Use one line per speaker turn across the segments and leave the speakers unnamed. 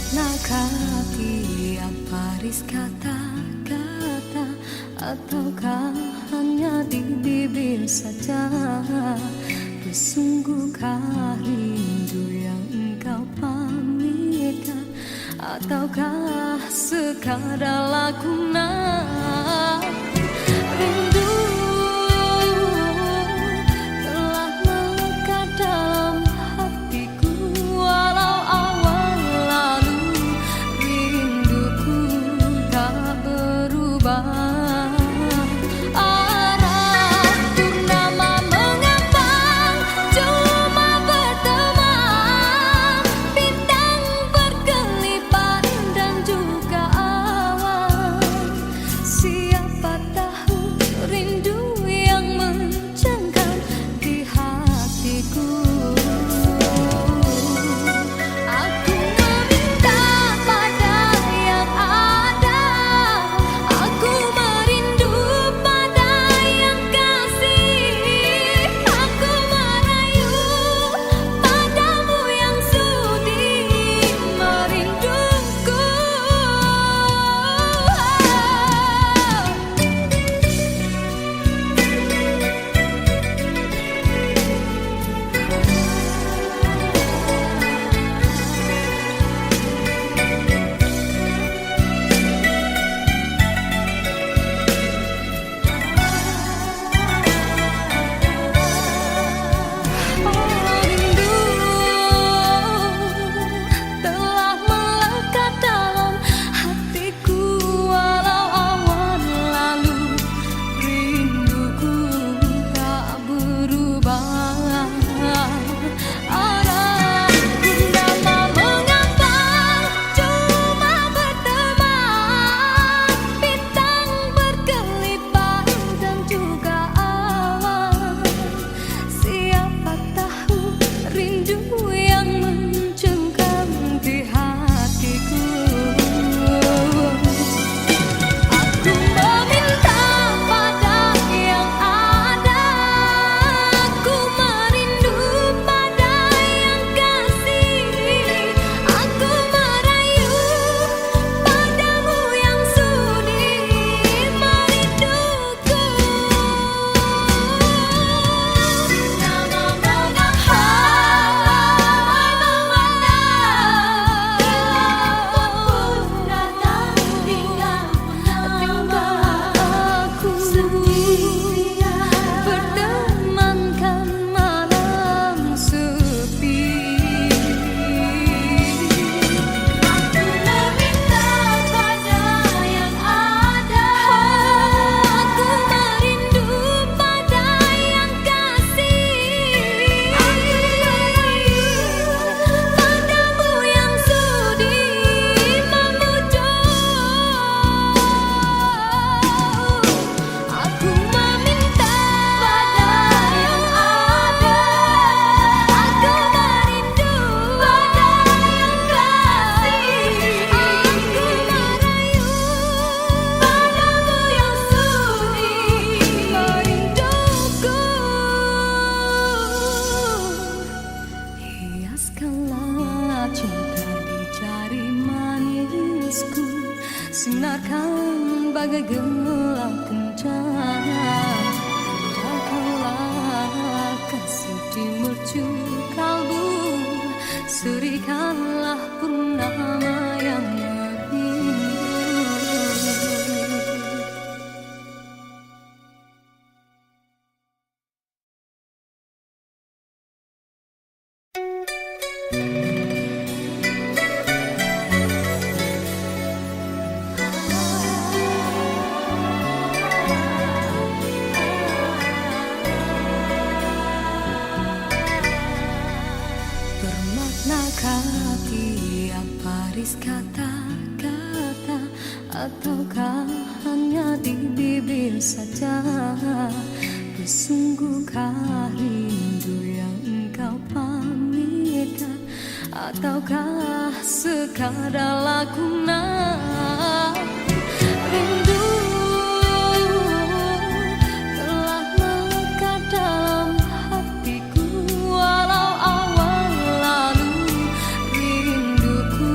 Maknakah tiap baris kata-kata, ataukah hanya di bibir saja? Bersungguhkah rindu yang engkau pamitkan, ataukah sekadar lakonan? Rindu telah melekat dalam hatiku, walau awal lalu rinduku tak berubah.
Sinarkan bagai gelang kencana, Dangkallah kasih di mercu kalbu, Serikanlah purnama yang merindu.
Maknakah tiap baris kata-kata, ataukah hanya di bibir saja? Bersungguhkah rindu yang engkau pamitkan, ataukah sekadar lakonan? Rindu telah melekat dalam hatiku, walau awal lalu rinduku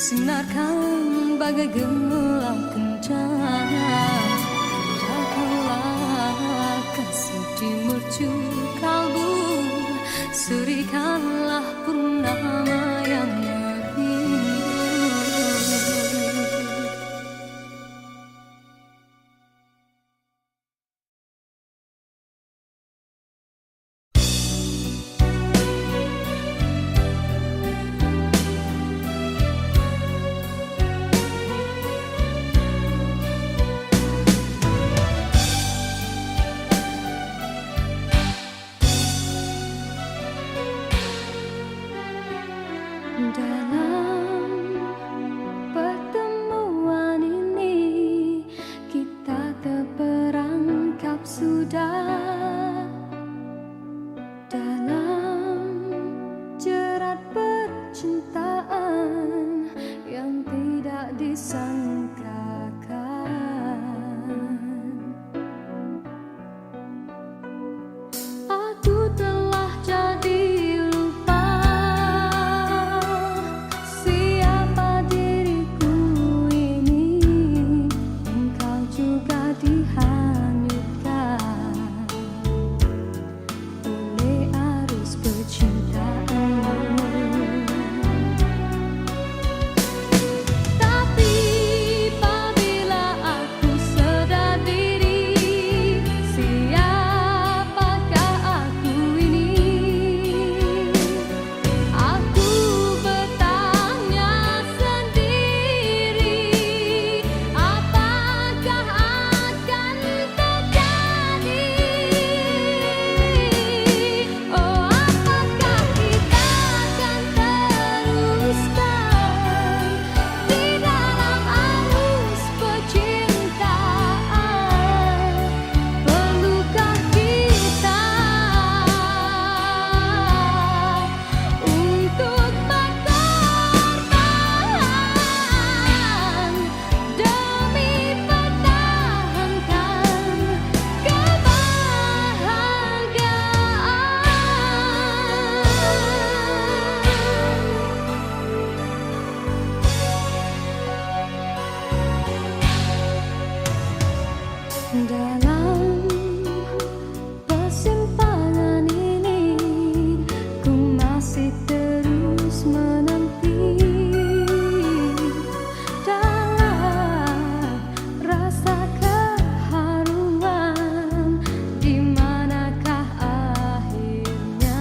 sinarkan bagai gemilang kencana. Jagalah kasih di mercu kalbu, serikanlah purnama yang merindu. Dalam pertemuan ini kita terperangkap sudah dalam jerat percintaan yang tidak disangkakan. Aku telah jadi dalam persimpangan ini ku masih terus menanti dalam rasa keharuan, di manakah akhirnya.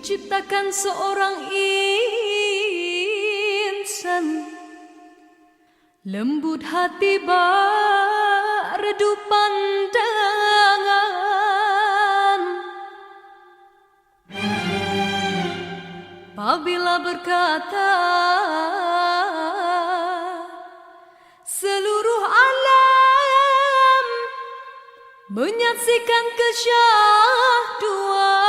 diciptakan seorang insan, lembut hati redup pandangan. Apabila berkata seluruh alam menyaksikan kesyahduan,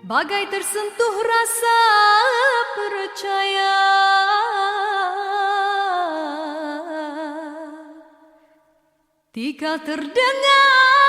bagai tersentuh rasa percaya. Tika terdengarkan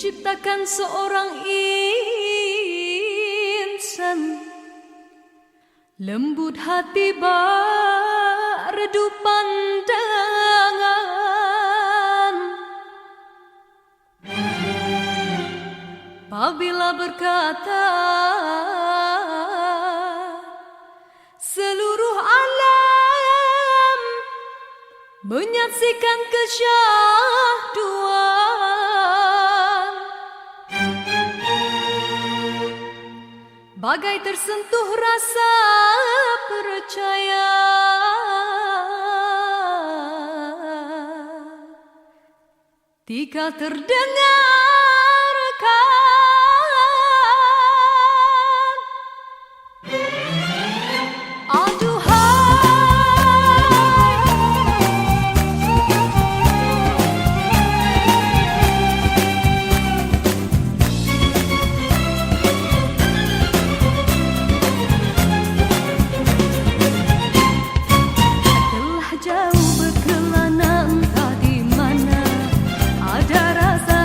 menciptakan seorang insan lembut hati berredup pandangan. Apabila berkata seluruh alam menyaksikan kesyahduan, bagai tersentuh rasa percaya. Tika terdengarkan jauh berkelana entah di mana ada rasa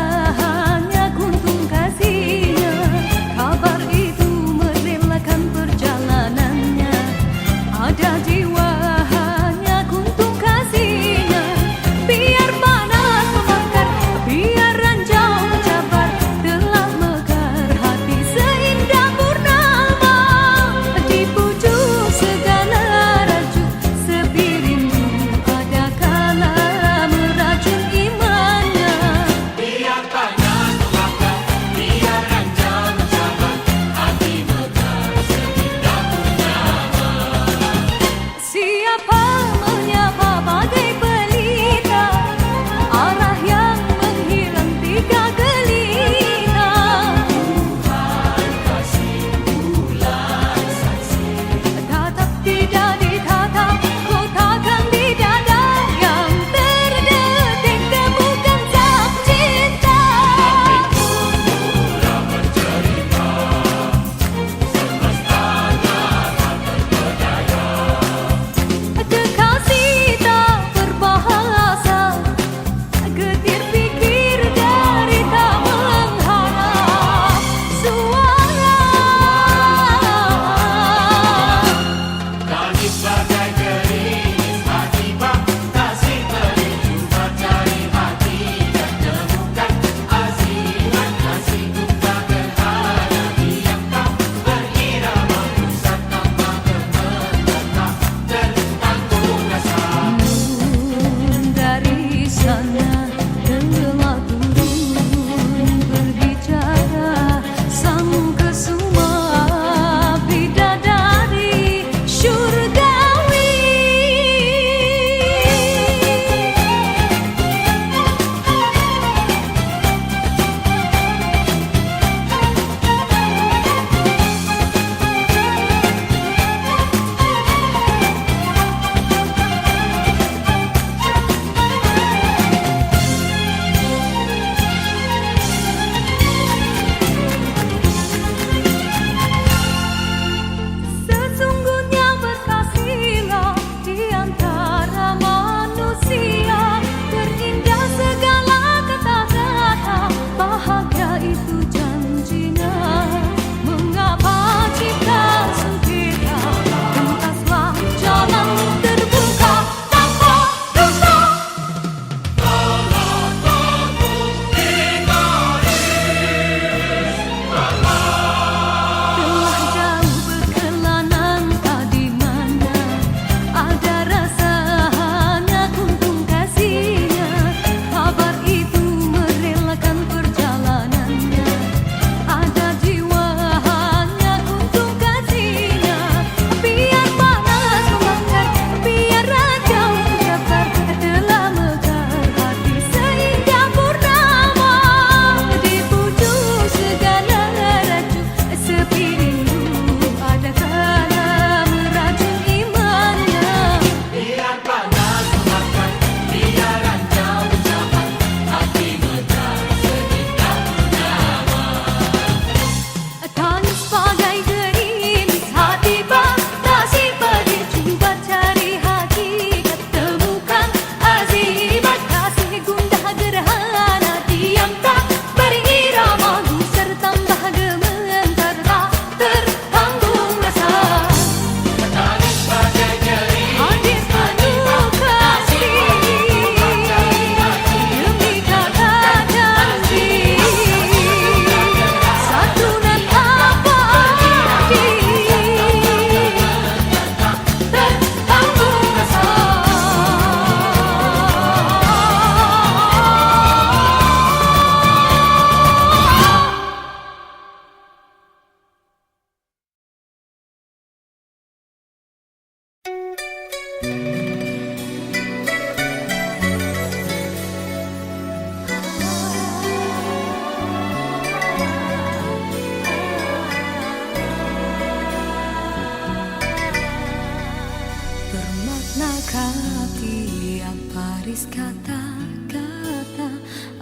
Sebaris kata-kata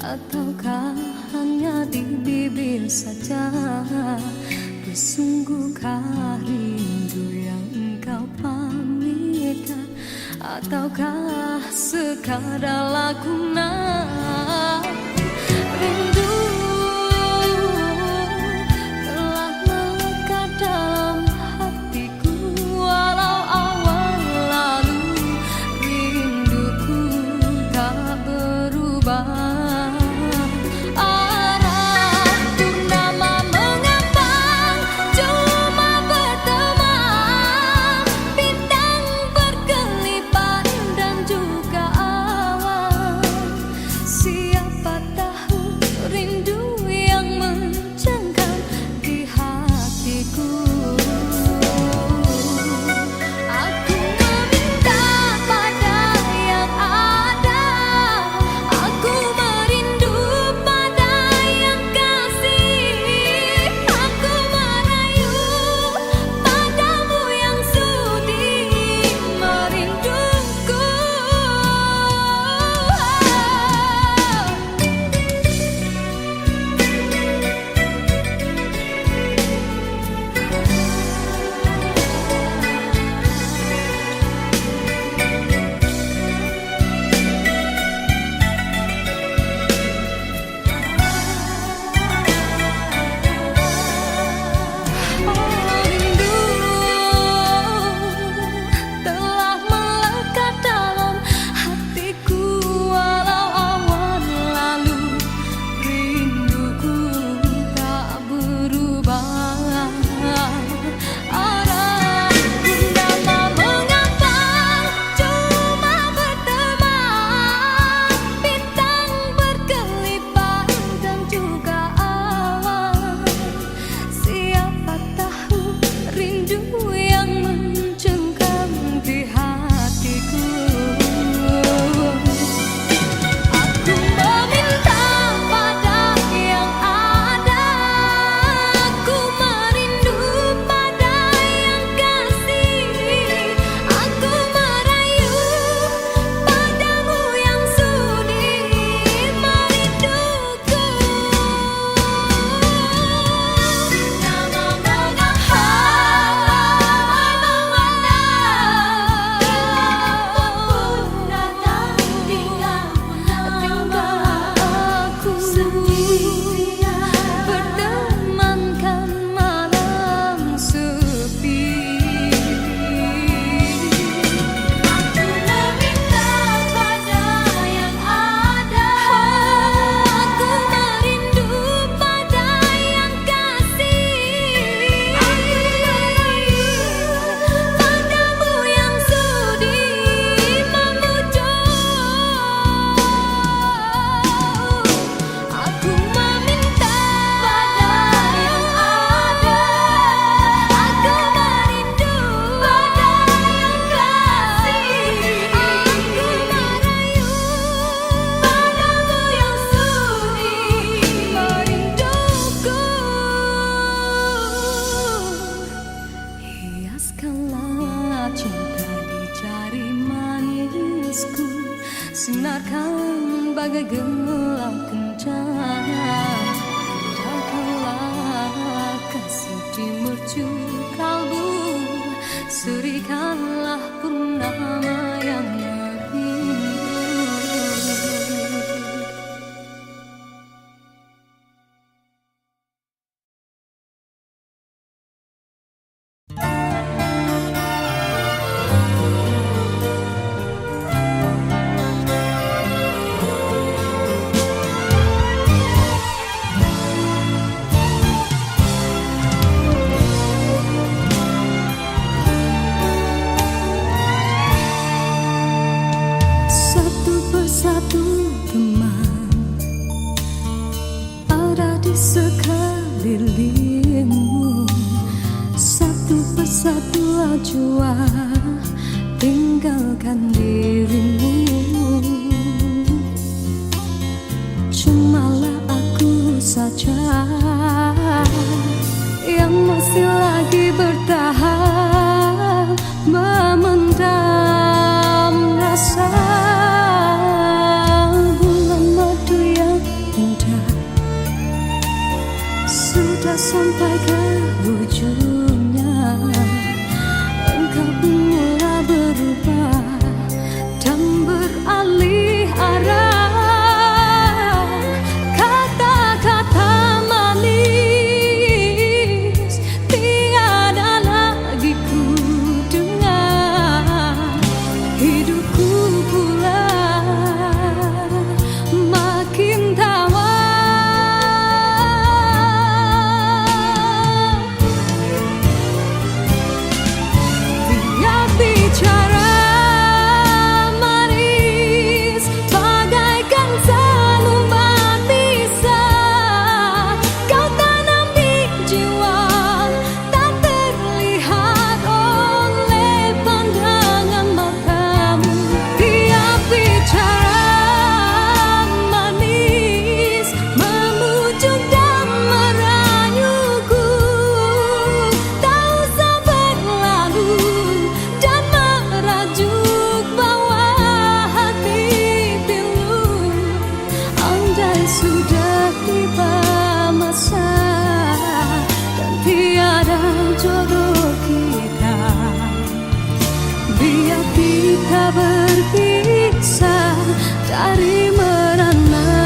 ataukah hanya di bibir saja? Bersungguhkah rindu yang engkau pamitkan, ataukah sekadar lakonan? Rindu telah melekat dalam hatiku, walau awal lalu rinduku tak berubah.
Sinarkan bagai gelang kencana, indahkanlah kasih di mercu kalbu, serikanlah purnama yang merindu.
Satu teman ada di sekelilingmu, satu persatu jua tinggalkan dirimu. Cumalah aku saja yang masih lagi bertahan memendam rasa. kita berpisah dari merana.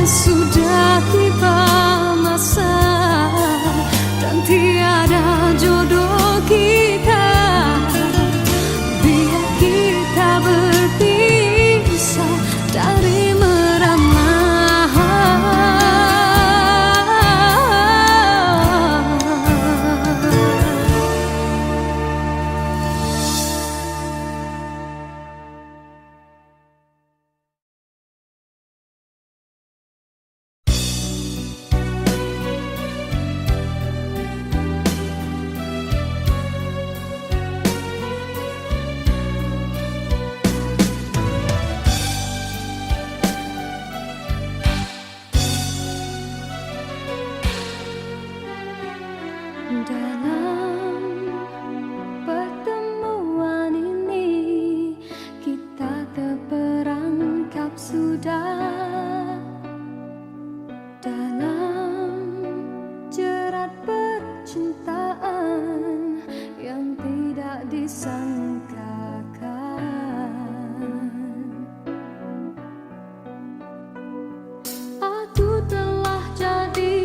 Sudah tiba masa dan tiada jodoh kita, biar kita berpisah dari merana. Dalam pertemuan ini kita terperangkap sudah dalam jerat percintaan yang tidak disangkakan. Aku telah jadi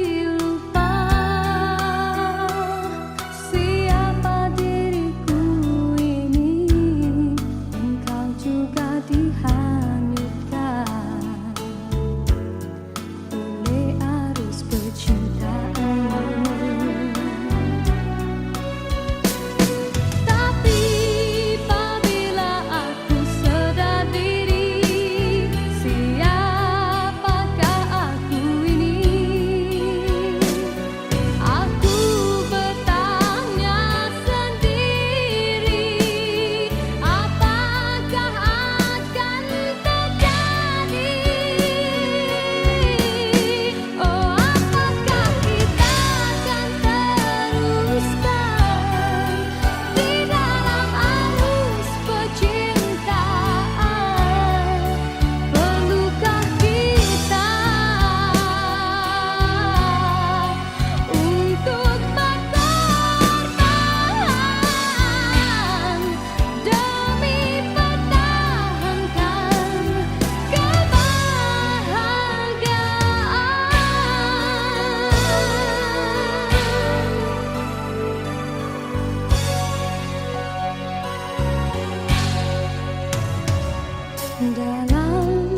dalam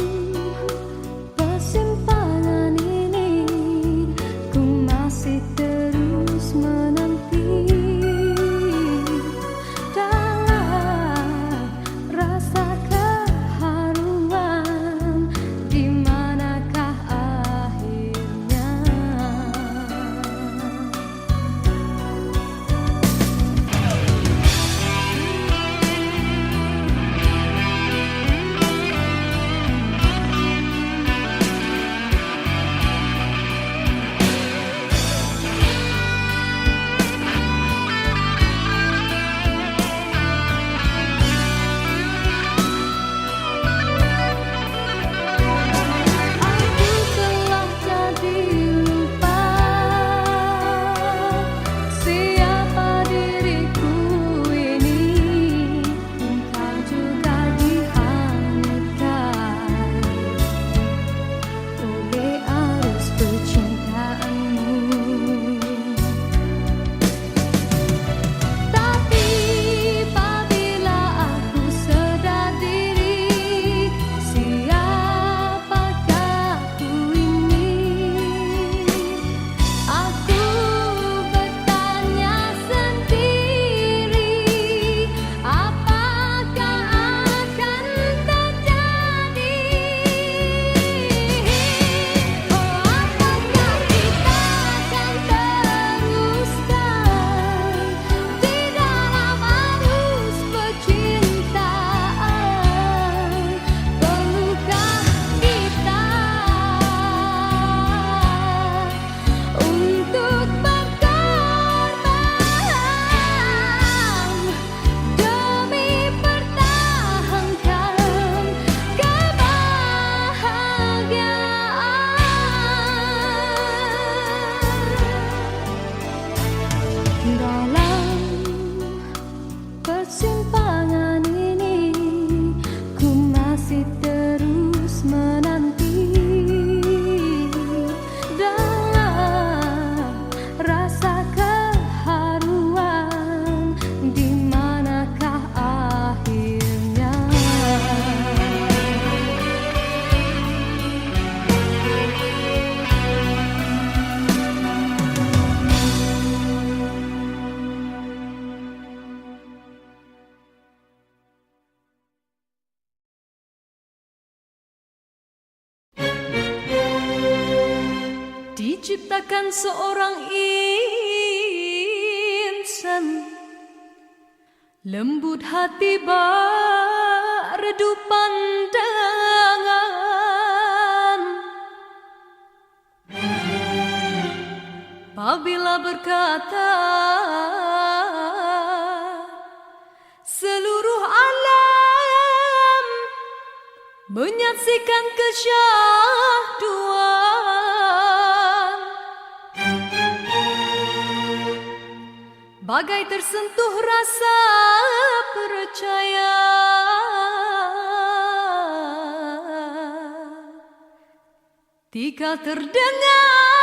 persimpangan ini ku masih terus menanti dalam rasa keharuan, di manakah akhirnya. diciptakan seorang insan, lembut hati redup pandangan. Apabila berkata seluruh alam menyaksikan kesyahduan, bagai tersentuh rasa percaya. Tika terdengarkan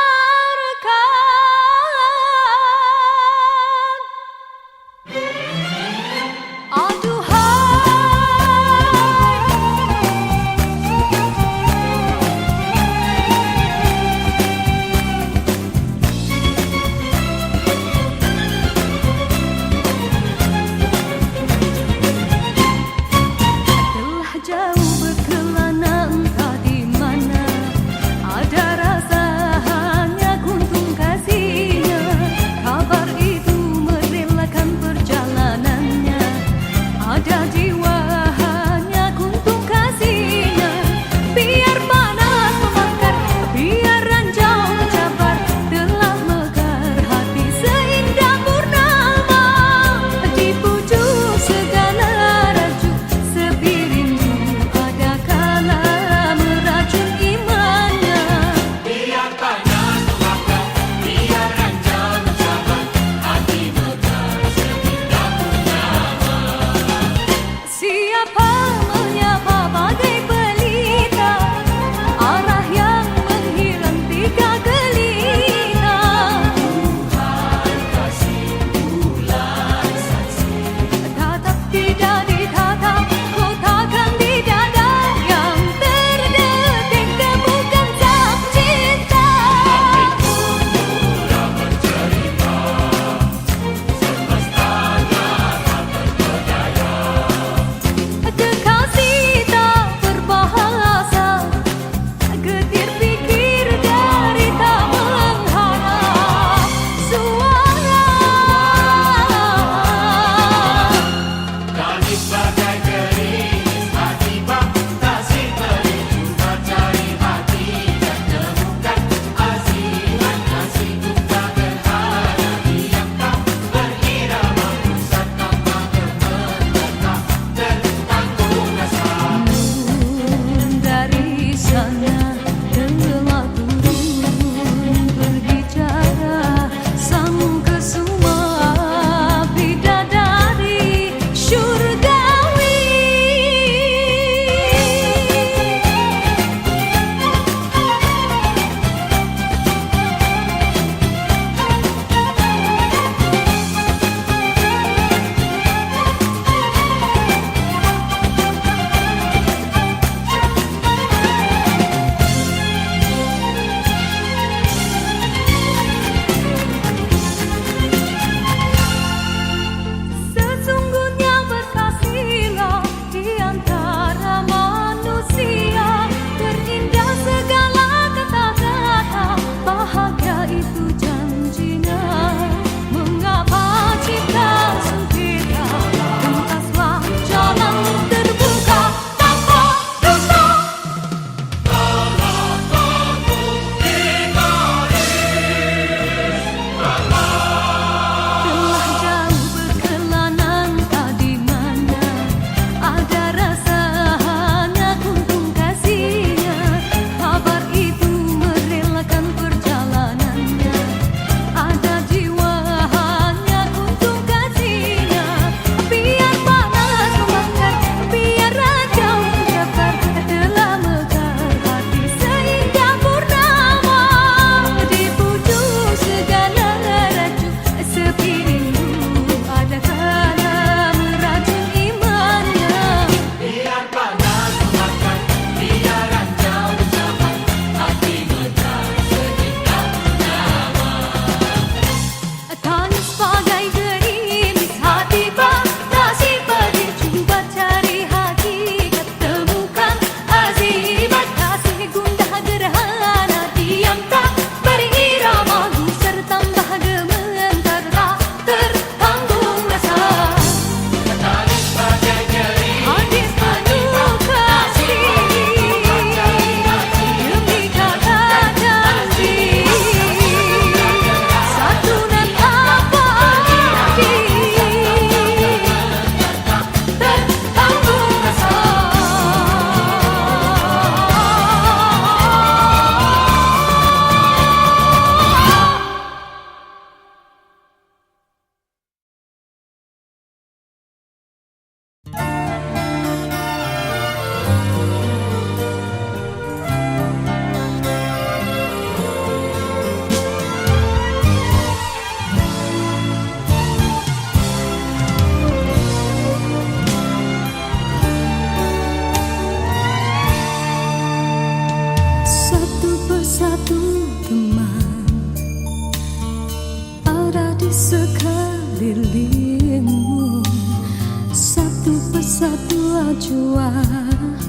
berjuang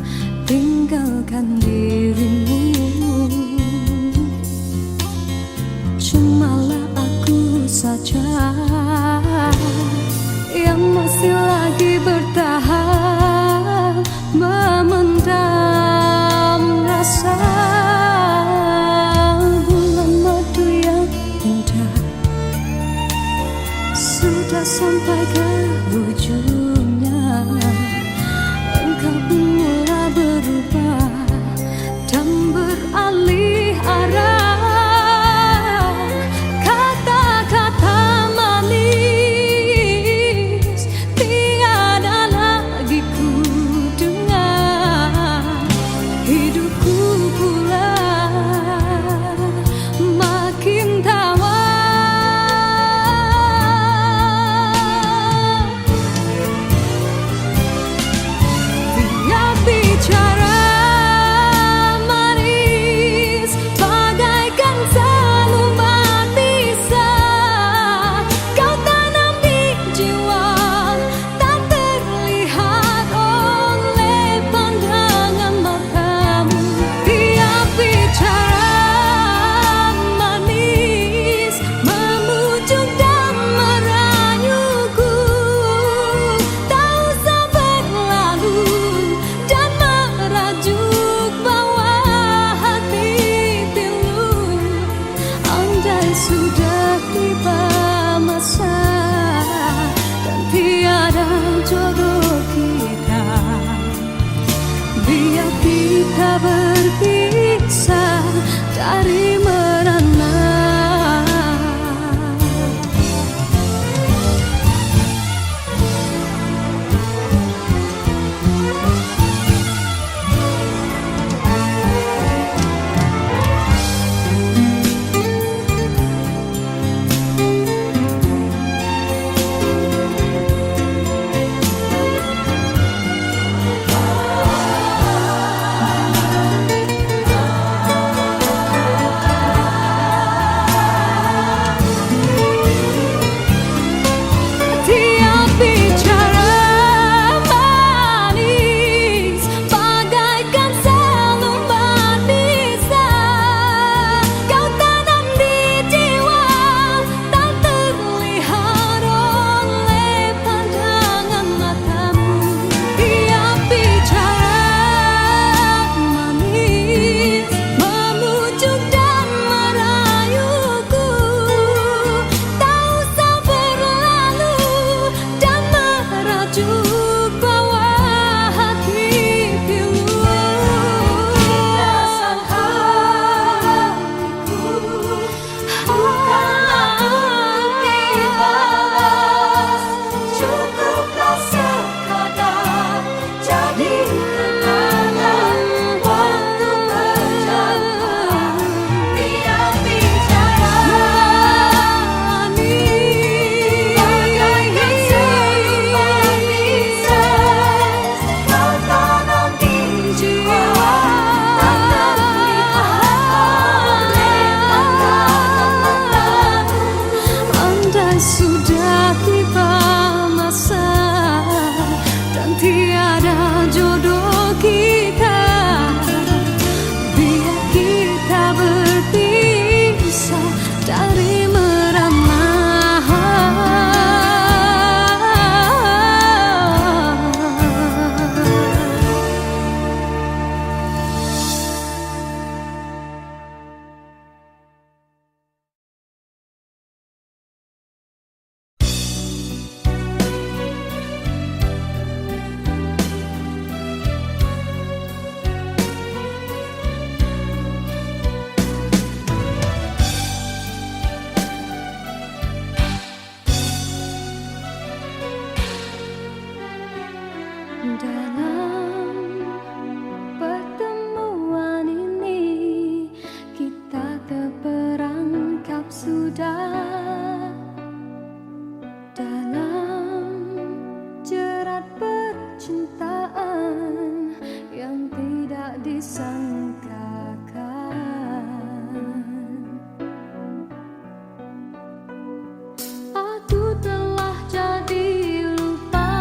tinggalkan dirimu. Cumalah aku saja yang masih lagi bertahan memendam rasa. Bulan madu yang indah sudah sampai ke ujungnya. Engkau pun mulai berubah dan beralih arah. Kata-kata manis tiada lagi ku dengar. Hidupku pula makin tawar. Sudah tiba masa dan tiada jodoh kita. Biar kita berpisah dari merana. Sudah tiba masa dan tiada jodoh kita. Biar kita berpisah dari merana. Dalam pertemuan ini kita terperangkap sudah dalam jerat percintaan yang tidak disangkakan. Aku telah jadi lupa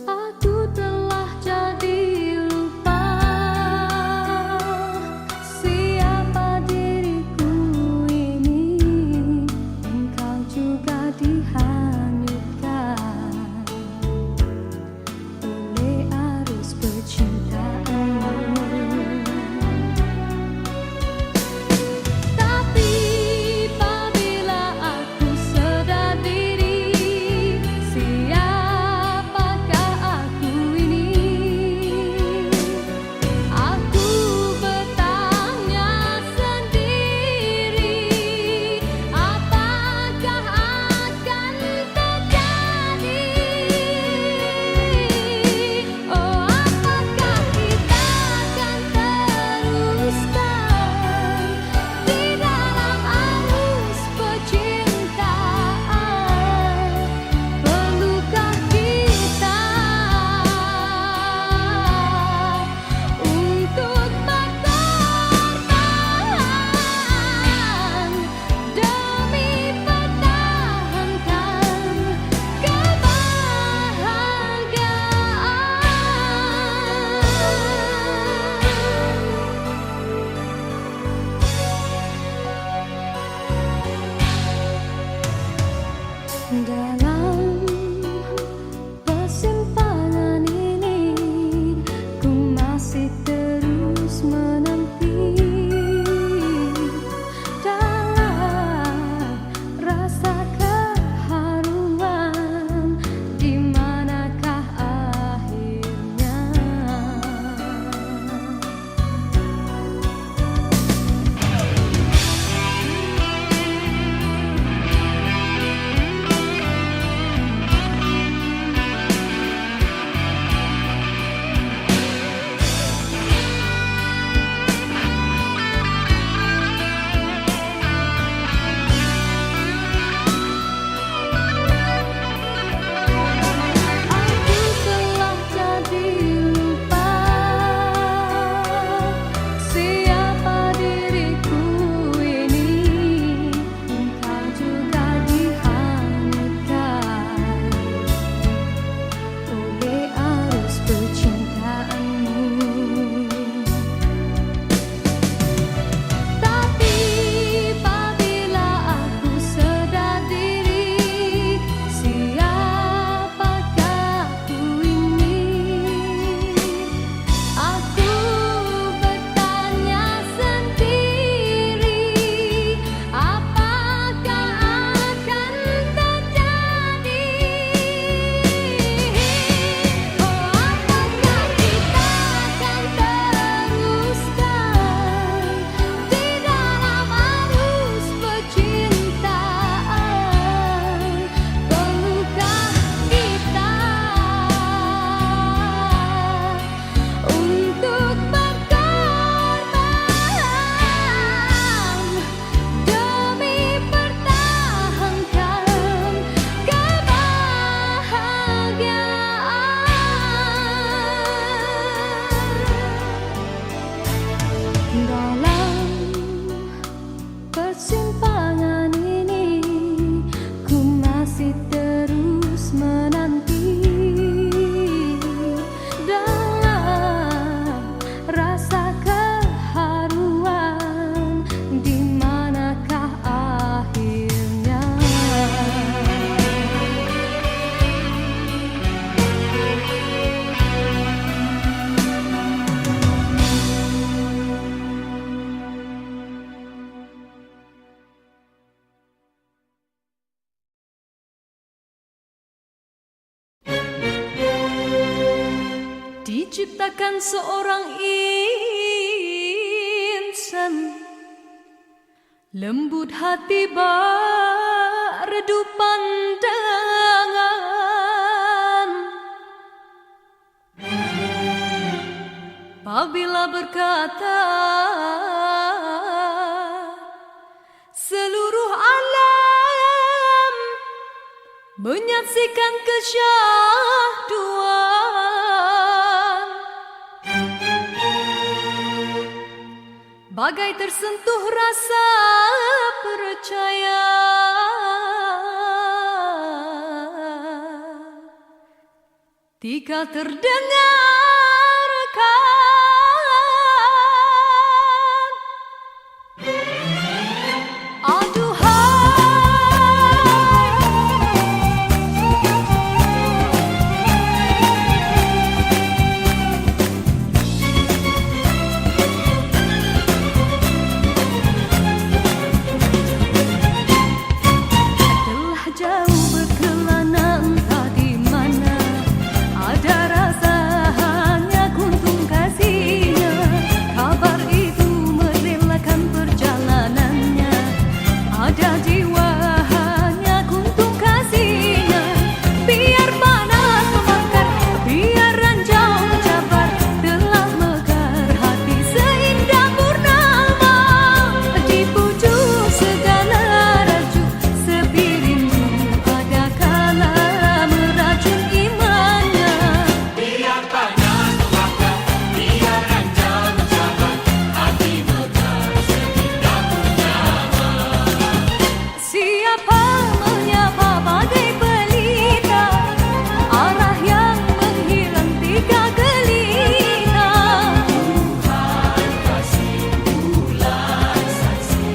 Aku telah jadi lupa siapa diriku ini. Engkau juga dihanyutkan oleh arus percintaanmu. Tapi apabila aku sadar diri, siapakah aku ini? Aku bertanya sendiri, apakah akan terjadi? Oh, apakah kita akan teruskan di dalam arus percintaan? Perlukah kita untuk berkorban demi pertahankan kebahagiaan? Dalam persimpangan ini, ku masih terus menanti dalam rasa keharuan. Di manakah akhirnya? Aku telah jadi lupa siapa diriku ini. Engkau juga dihanyutkan oleh arus percintaanmu. Tapi apabila aku sadar diri, siapakah aku ini? Aku bertanya sendiri, apakah akan terjadi? Oh, apakah kita akan teruskan di dalam arus percintaan? Perlukah kita untuk berkorban demi pertahankan kebahagiaan? Dalam persimpangan ini, ku masih terus menanti dalam rasa keharuan. Di manakah akhirnya? Diciptakan seorang insan, lembut hati redu pandangan. Apabila berkata, seluruh alam menyaksikan kesyahduan. bagai tersentuh rasa percaya. Tika terdengarkan telah jauh berkelana entah di mana, ada rasa hanya kuntung kasihnya. Kabar itu merelakan perjalanannya, ada jiwa hanya kuntung kasihnya. Biar panas membakar, biar ranjau mencabar, telah mekar hati seindah purnama. Di pucuk segala raju sepi rindu, ada kala meracun imannya.
Biar panas membakar, biar ranjau mencabar, hati mekar seindah purnama.
Siapa menyapa bagai pelita, arah yang menghilang tiga gelita.
Tuhan kasih bulan saksi,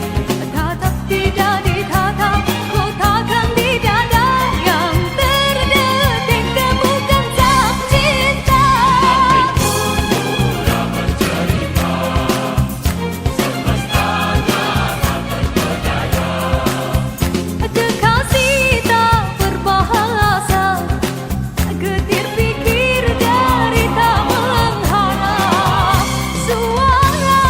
Tatap tidak ditatap, kotakan di dada yang terdetik temukan sang cinta.
murah bercerita, semesta tak terpedaya.
Kekasih tak berbahasa, getir pikir derita mengharap suara.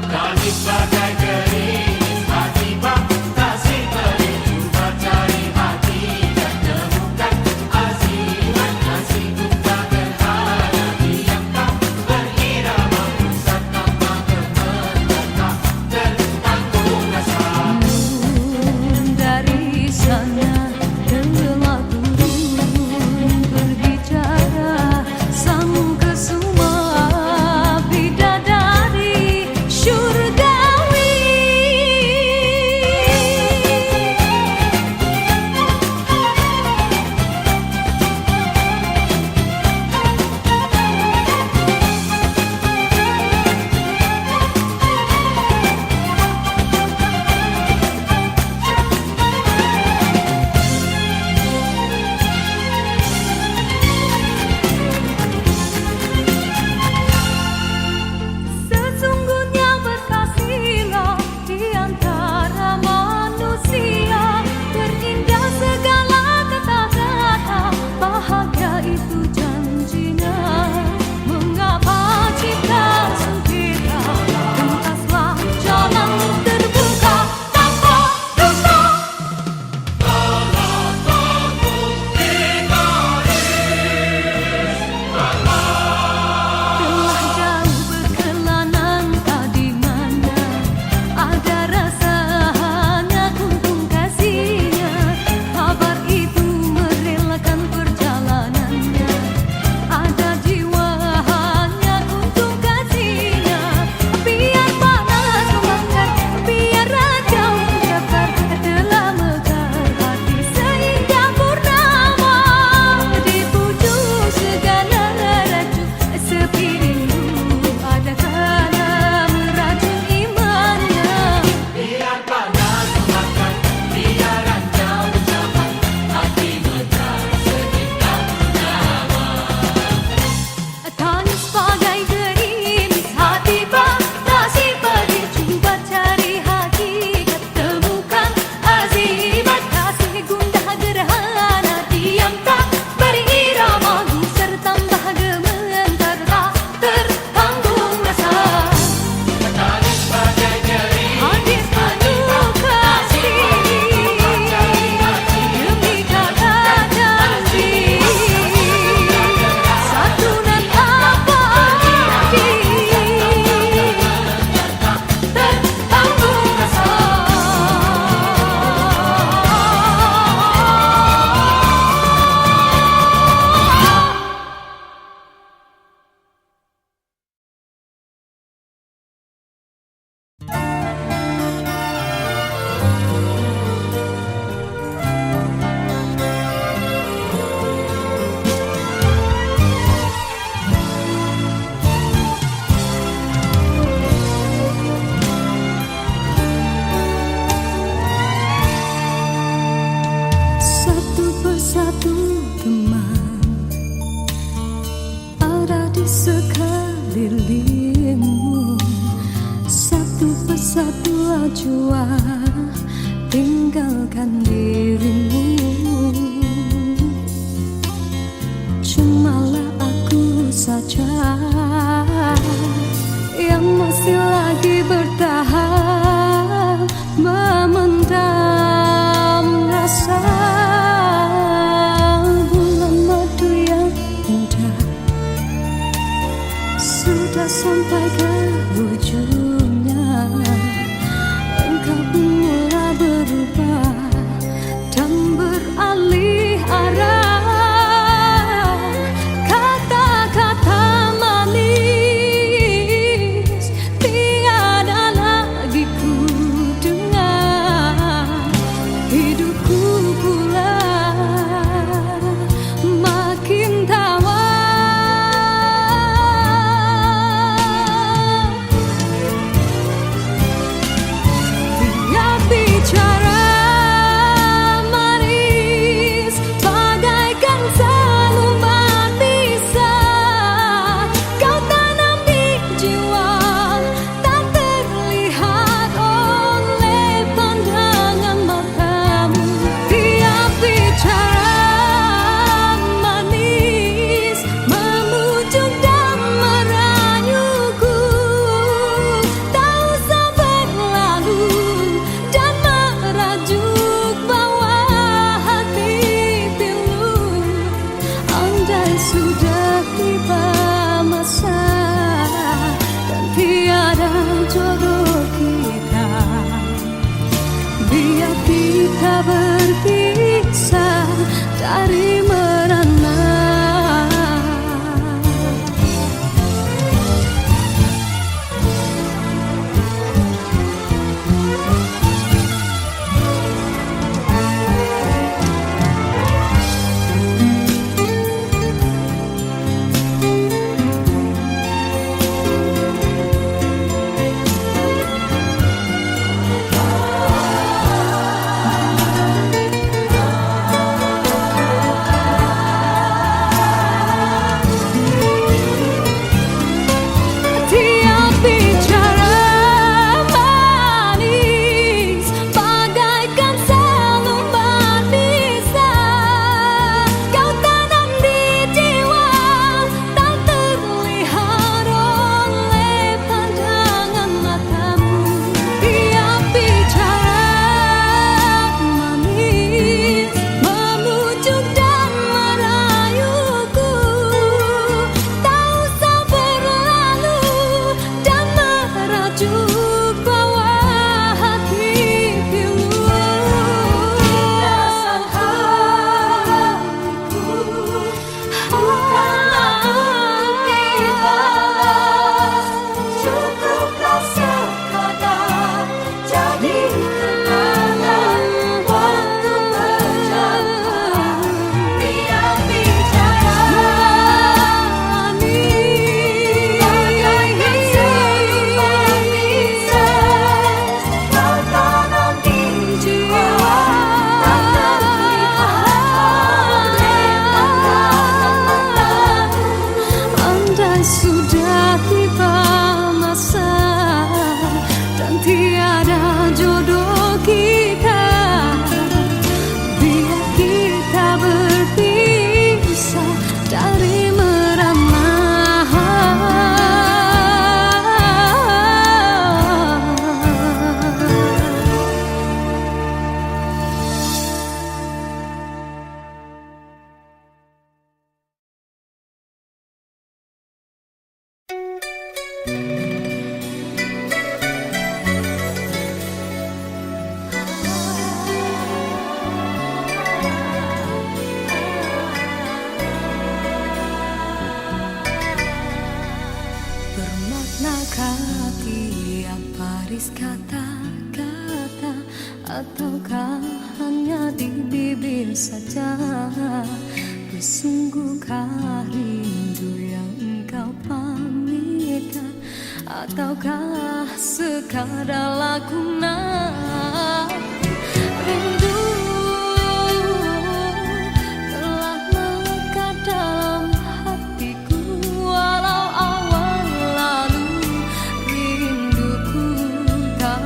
Tangis bagai gerimis hati bak, kasih merindu mencari hati dan temukan asihan kasihku tak berhala diamkan berirama pusat tanpa gemetar tertanggung rasa.
Dari sana telah turun berbicara sang kesuma bidadari syurgawi. jua-jua tinggalkan dirimu. Cumalah aku saja yang masih lagi bertahan memendam rasa. Bulan madu yang indah sudah sampai ke ujungnya. Engkau pun mulai berubah dan beralih arah. Kata-kata manis tiada lagi ku dengar. Hidupku pula makin tawar. Dia bicara manis bagaikan selumbat bisa kau tanam di jiwa, tak terlihat oleh pandangan matamu. Dia bicara manis memujuk dan merayuku, tak usah berlalu dan merajuk bawah hati pilu. Andai sudah tiba masa dan tiada jodoh kita, biar kita berpisah dari merana. Dia bicara manis bagaikan selumbat bisa kau tanam di jiwa, tak terlihat oleh pandangan matamu. Dia bicara manis memujuk dan merayuku, tak usah berlalu dan merajuk bawah hati pilu. Rasa hatiku bukanlah untuk dibalas, cukuplah sekadar jadi kenangan waktu berjalan. Dia bicara manis bagaikan selumbat bisa kau tanam di jiwa, tak terlihat oleh pandangan matamu. Andai sudah tiba masa dan tiada jodoh kita, biar kita berpisah dari merana. Bermaknakah tiap baris kata-kata, ataukah hanya di bibir saja? Bersungguhkah rindu yang engkau pamitkan, ataukah sekadar lakonan? Rindu telah melekat dalam hatiku, walau awal lalu rinduku tak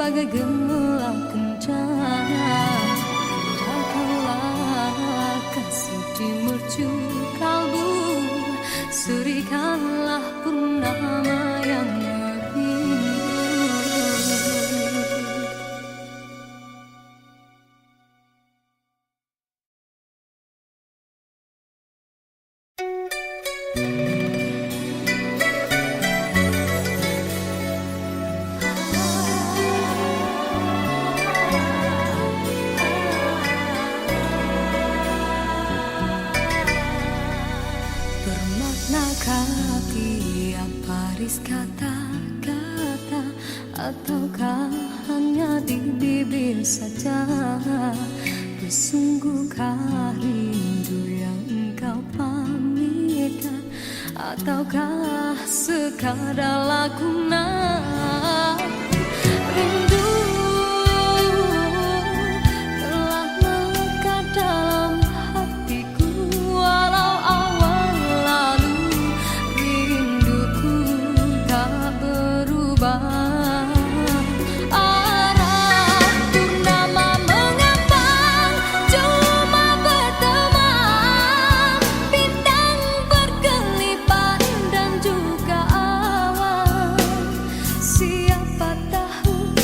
bagai gemerlap kencana. Datanglah kasih di mercu kalbu, surikanlah purnama yang merindu. Bermaknakah tiap baris kata-kata, ataukah hanya di bibir saja? Bersungguhkah rindu yang engkau pamitkan, ataukah sekadar lakonan? Rindu telah melekat dalam hatiku, walau awal lalu rinduku tak berubah. Arah purnama mengambang, cuma berteman, bintang berkelipan dan juga awan. Siapa tahu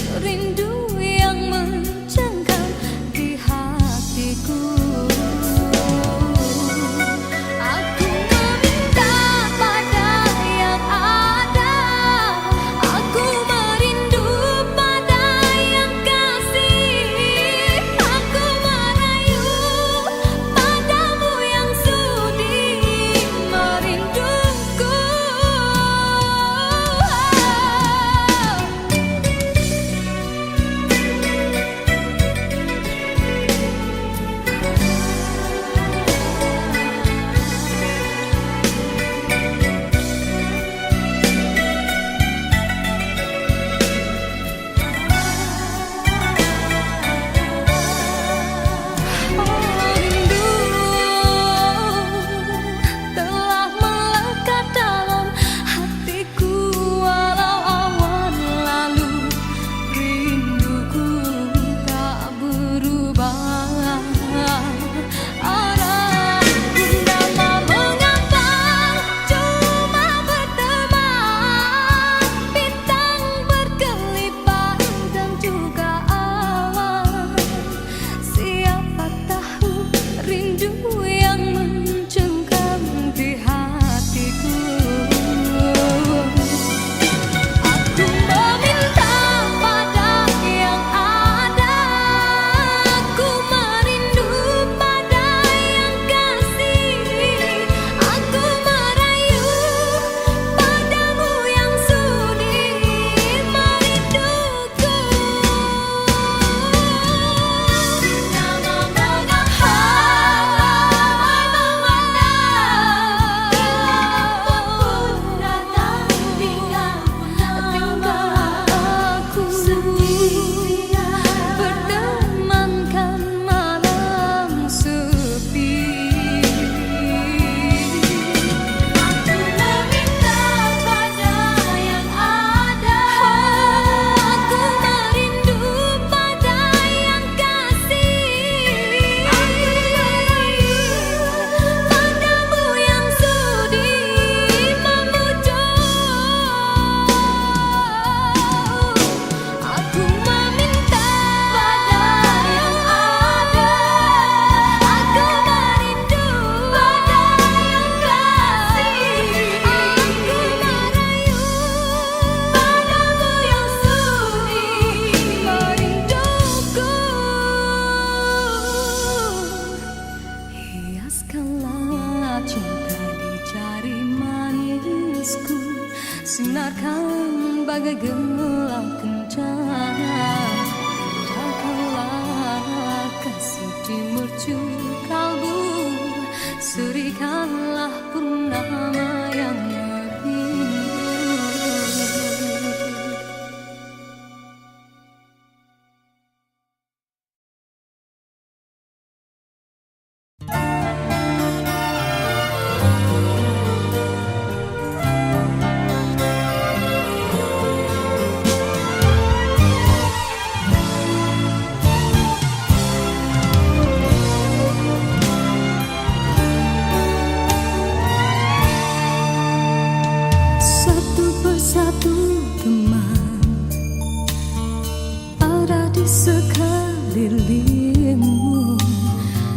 sekelilingmu,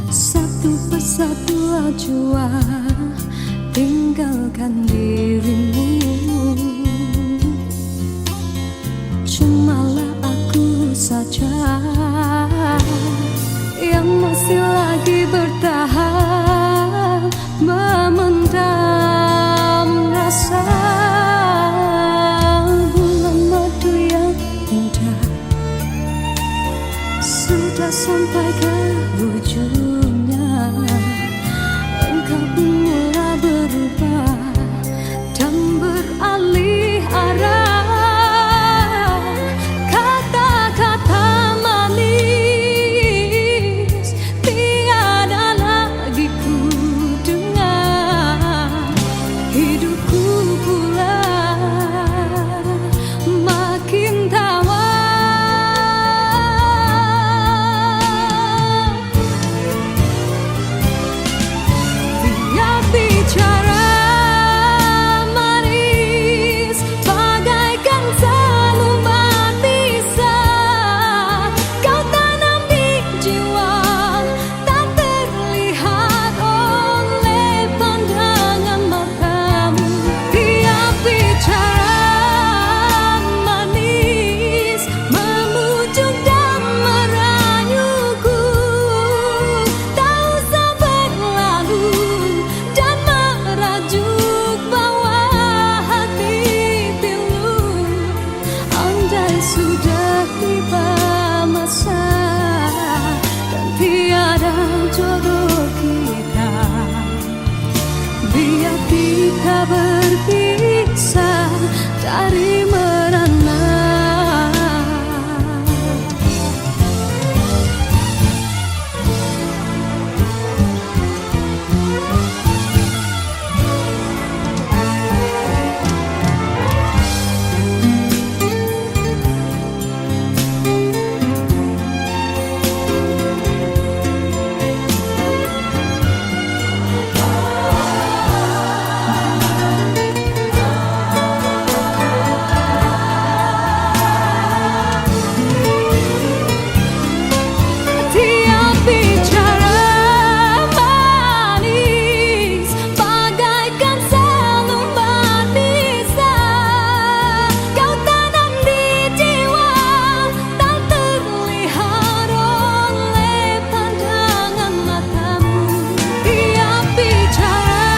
satu persatu ajwa tinggalkan dirimu. Cumalah aku saja yang masih lagi bertahan, memendam rasa. Bulan madu yang indah sudah sampai ke ujungnya, engkau pun mulai berubah dan beralih arah. Kata-kata manis tiada lagi ku dengar, hidupku pula makin tawar. Tiap bicara manis bagaikan seluman bisa kau tanam di jiwa, tak terlihat oleh pandangan matamu. Tiap bicara manis memujuk dan merayuku, tak usah berlalu dan merajuk bawa hati pilu. Andai sudah tiba masa dan tiada jodoh kita, biar kita berpisah dari merana. Tiap bicara manis bagaikan seluman bisa kau tanam di jiwa, tak terlihat oleh pandangan matamu. Tiap bicara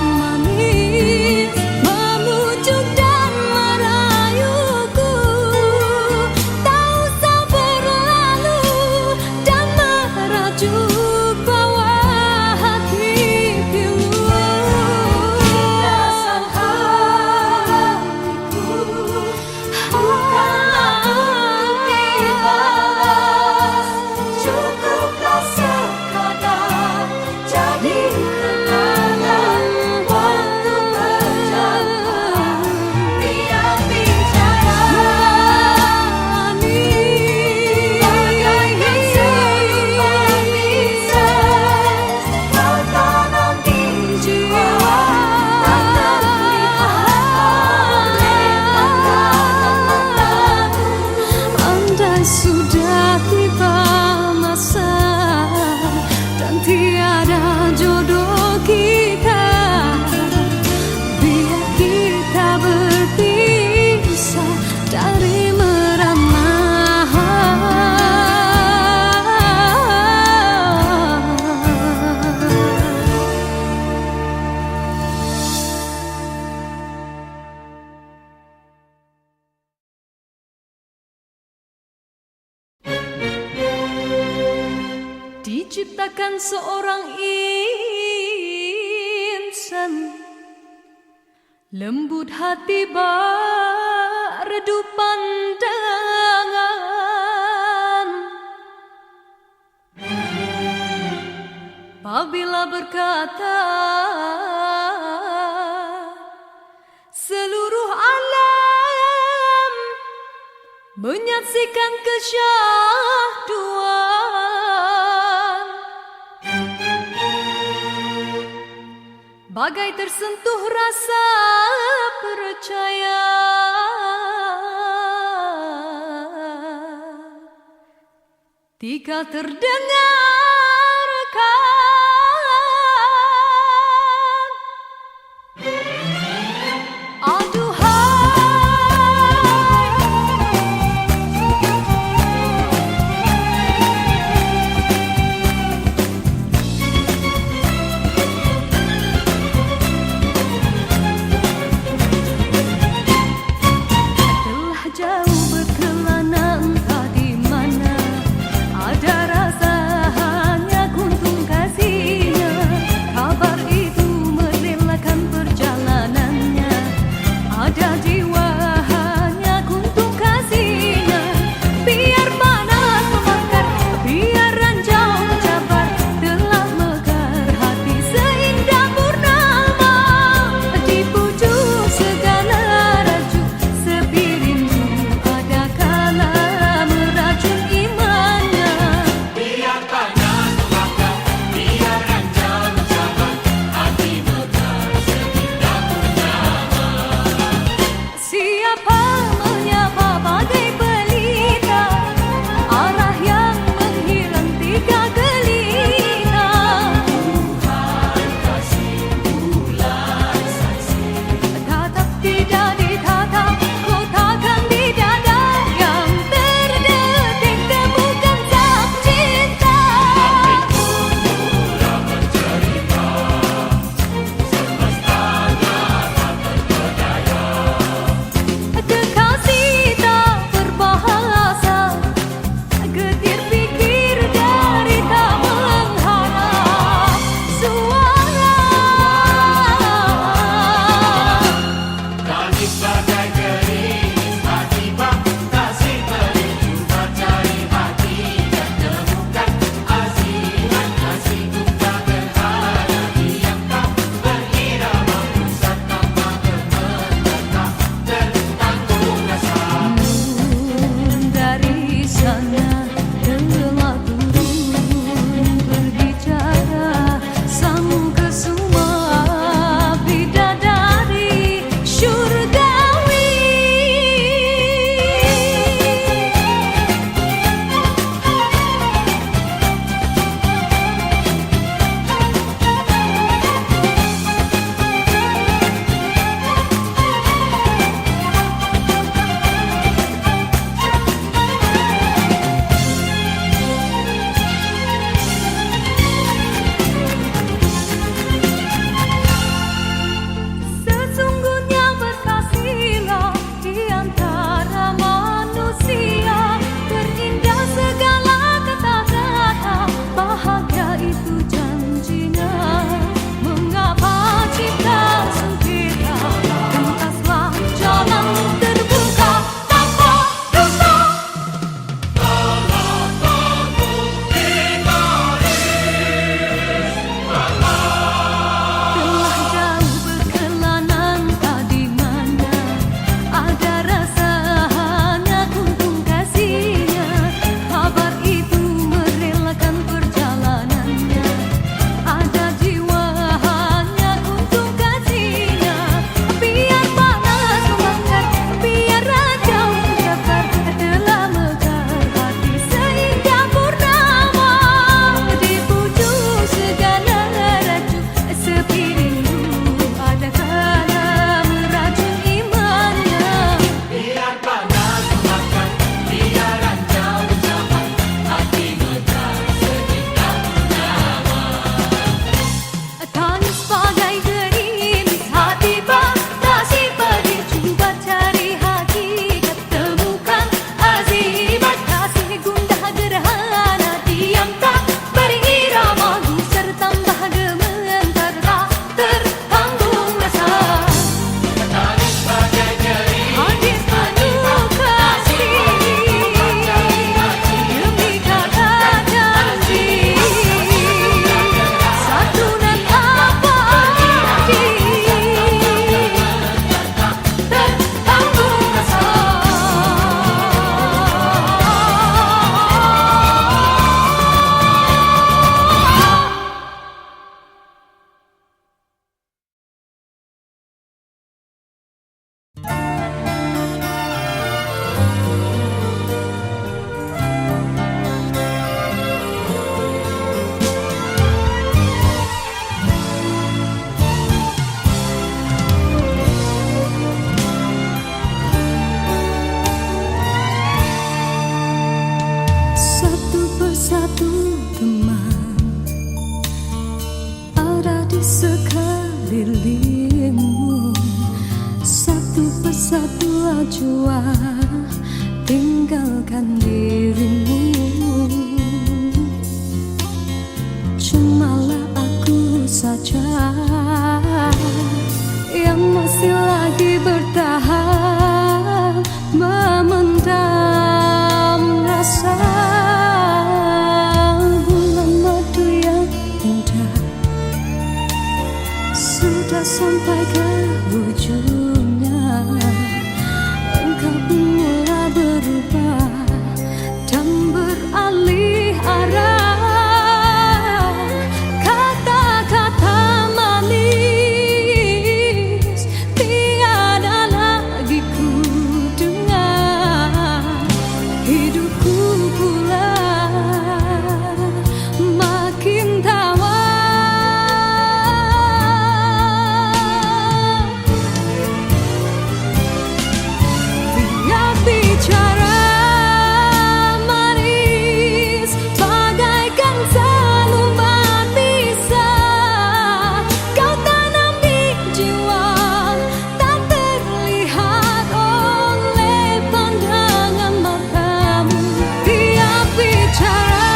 manis memujuk dan merayuku, tak usah berlalu dan merajuk bawa hati pilu. Rasa hatiku bukanlah untuk dibalas, cukuplah sekadar jadi kenangan waktu berjalan. Tiap bicara manis bagaikan seluman bisa kau tanam di jiwa, tak terlihat oleh pandangan matamu. Andai sudah tiba masa dan tiada jodoh kita, biar kita berpisah dari merana. Diciptakan seorang insan, lembut hati redup pandangan. Apabila berkata seluruh alam menyaksikan kesyahduan, bagai tersentuh rasa percaya. ketika terdengarkan telah jauh berkelana entah di mana ada rasa hanya kuntung kasih. ajua tinggalkan dirimu. Cumalah aku saja yang masih lagi bertahan memendam rasa. Bulan madu yang indah sudah sampai ke ujungnya. Engkau pun mulai berubah dan beralih arah. Kata-kata manis tiada lagi ku dengar. Hidupku pula makin tawar. Tiap bicara manis bagaikan selembar bisa kau tanam di jiwa, tak terlihat oleh pandangan matamu. Tiap bicara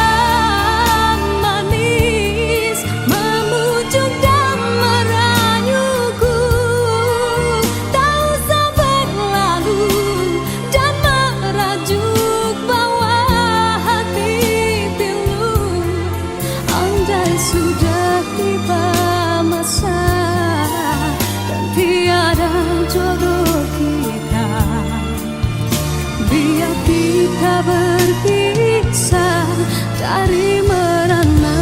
manis memujuk dan merayuku, tak usah berlalu dan merajuk bawah hati pilu. Andai sudah tiba masa dan tiada jodoh kita, biar kita berpisah dari merana.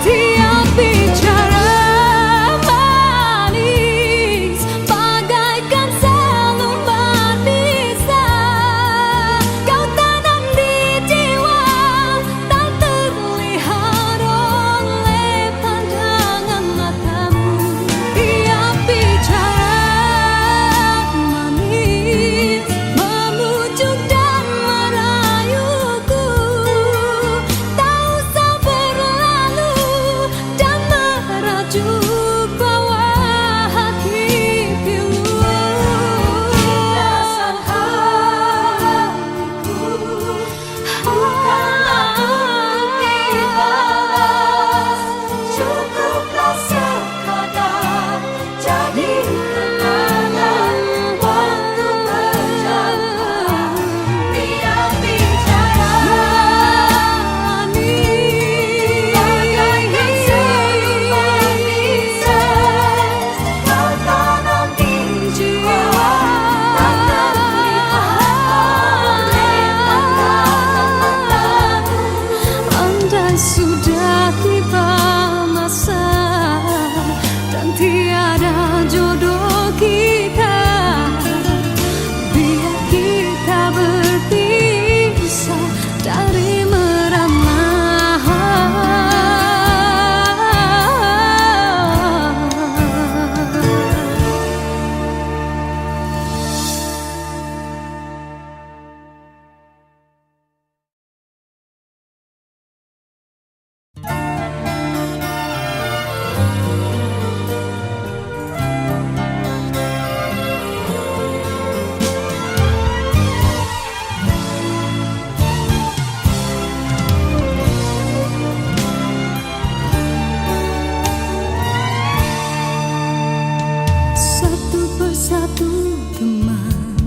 Tiap bicara manis bagaikan selembar bisa kau tanam di jiwa, tak terlihat oleh pandangan matamu. Tiap bicara manis memujuk dan merayuku, tak usah berlalu dan merajuk bawah hati pilu. Rasa hatiku bukanlah untuk dibalas, cukuplah sekadar jadi kenangan waktu berjalan. Tiap bicara manis bagaikan selembar bisa kau tanam di jiwa, tak terlihat oleh pandangan matamu. Andai sudah tiba masa dan tiada jodoh kita, biar kita berpisah dari merana. Satu persatu teman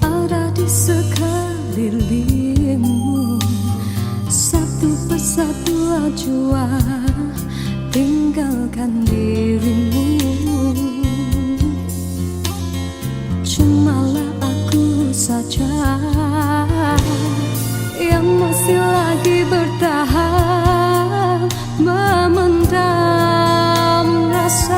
ada di sekelilingmu, satu persatu ajua tinggalkan dirimu. Cumalah aku saja yang masih lagi bertahan memendam rasa.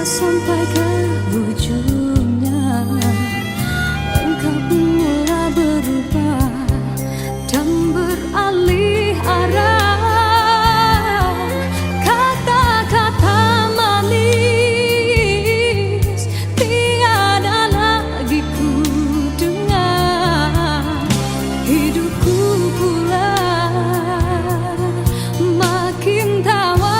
sampai ke ujungnya, engkau pun mulai berubah dan beralih arah. Kata-kata manis tiada lagi ku dengar, hidupku pula makin tawar.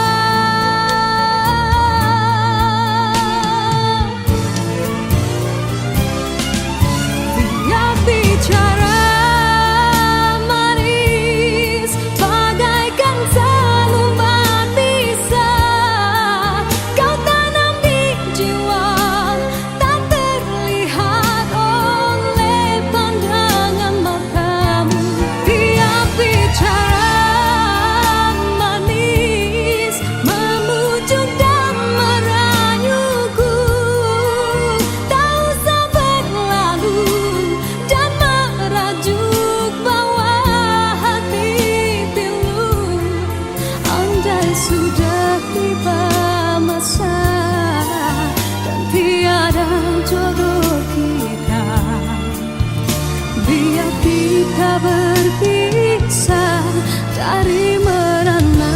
Sudah tiba masa dan tiada jodoh kita, biar kita berpisah dari merana.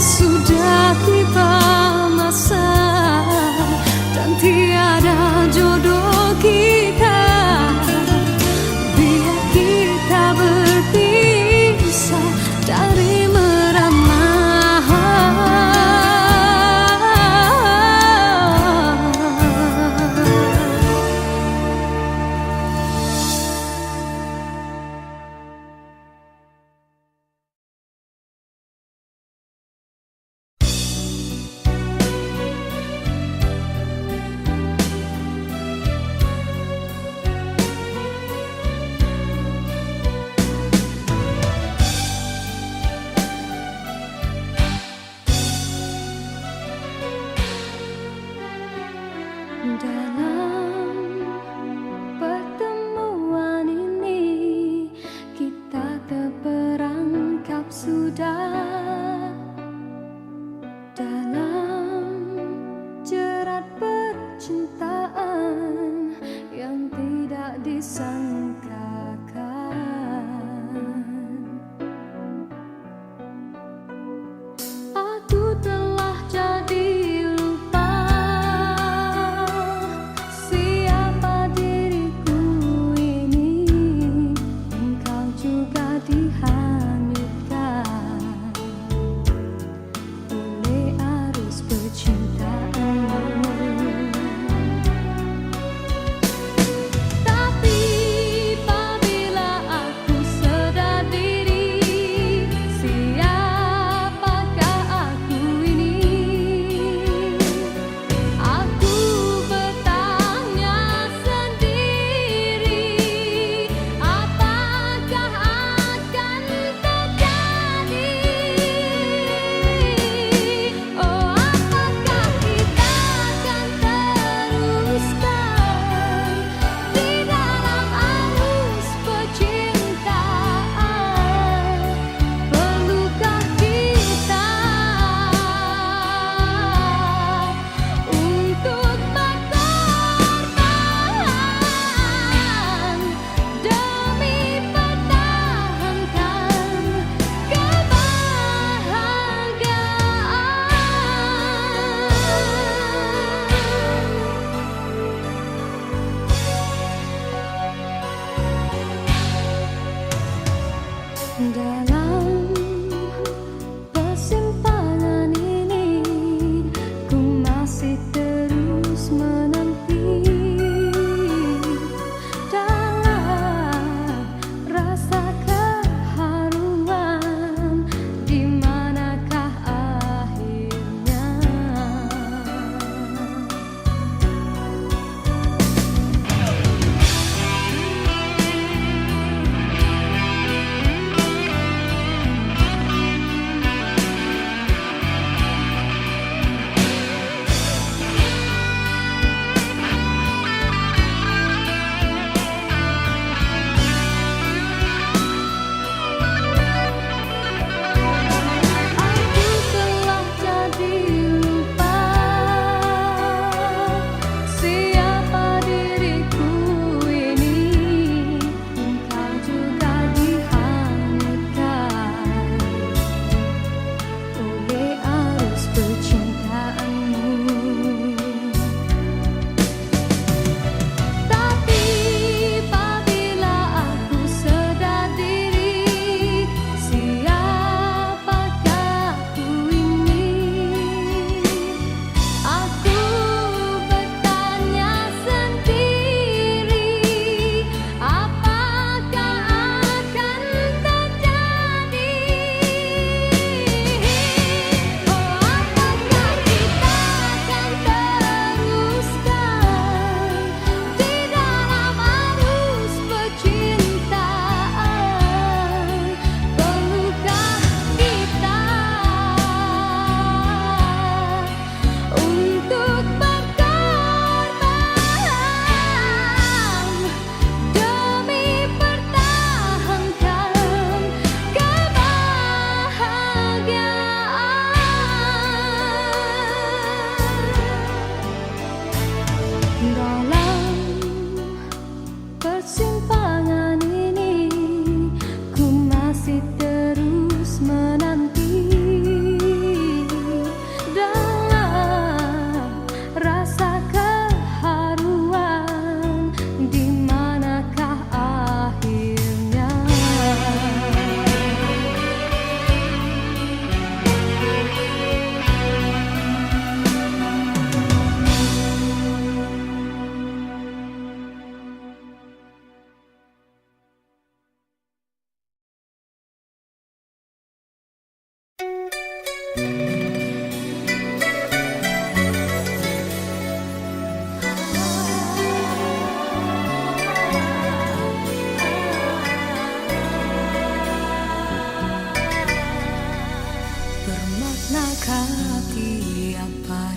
Sudah tiba masa dan tiada jodoh kita, biar kita berpisah dari merana. Dalam pertemuan ini kita terperangkap sudah dalam jerat percintaan yang tidak disangkakan. Aku telah jadi dihanyutkan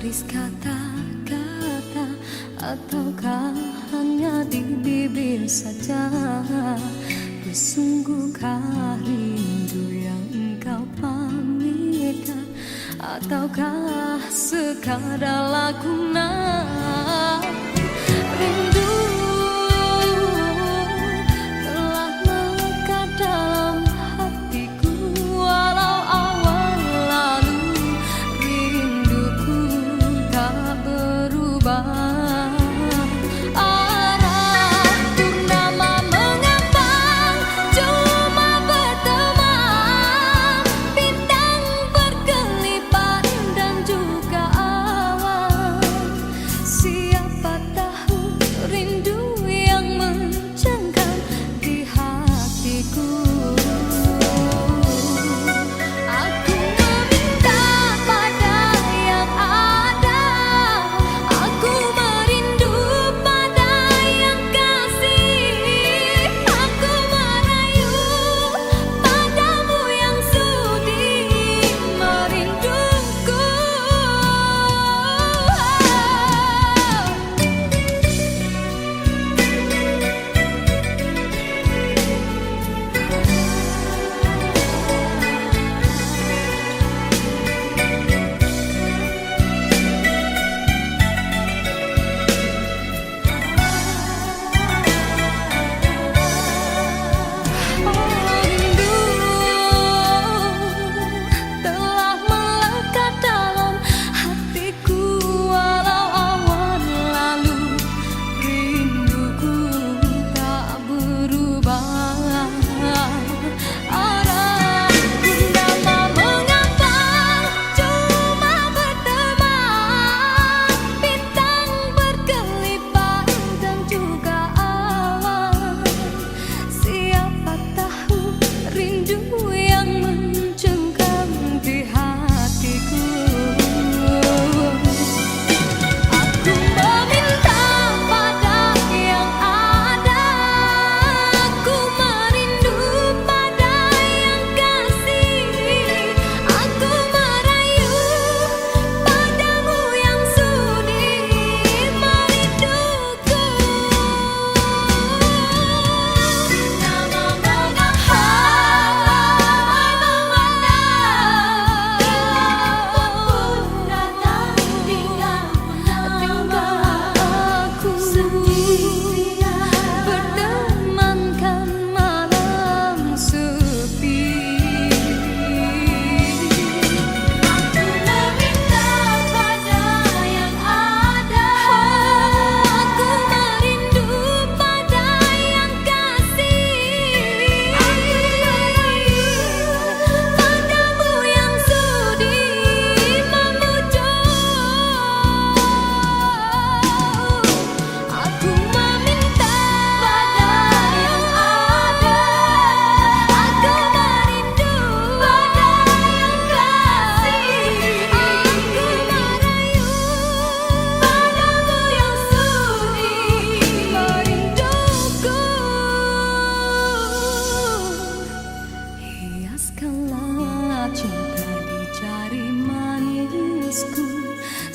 baris kata-kata, ataukah hanya di bibir saja? Sungguhkah rindu yang engkau pamitkan, ataukah sekadar lakonan? Rindu telah melekat dalam hatiku, walau awal lalu rinduku tak berubah.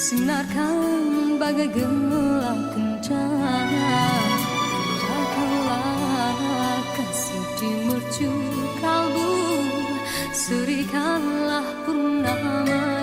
Sinarkan bagai gelap kencana, indahkanlah kasih di mercu kalbu, serikanlah purnama.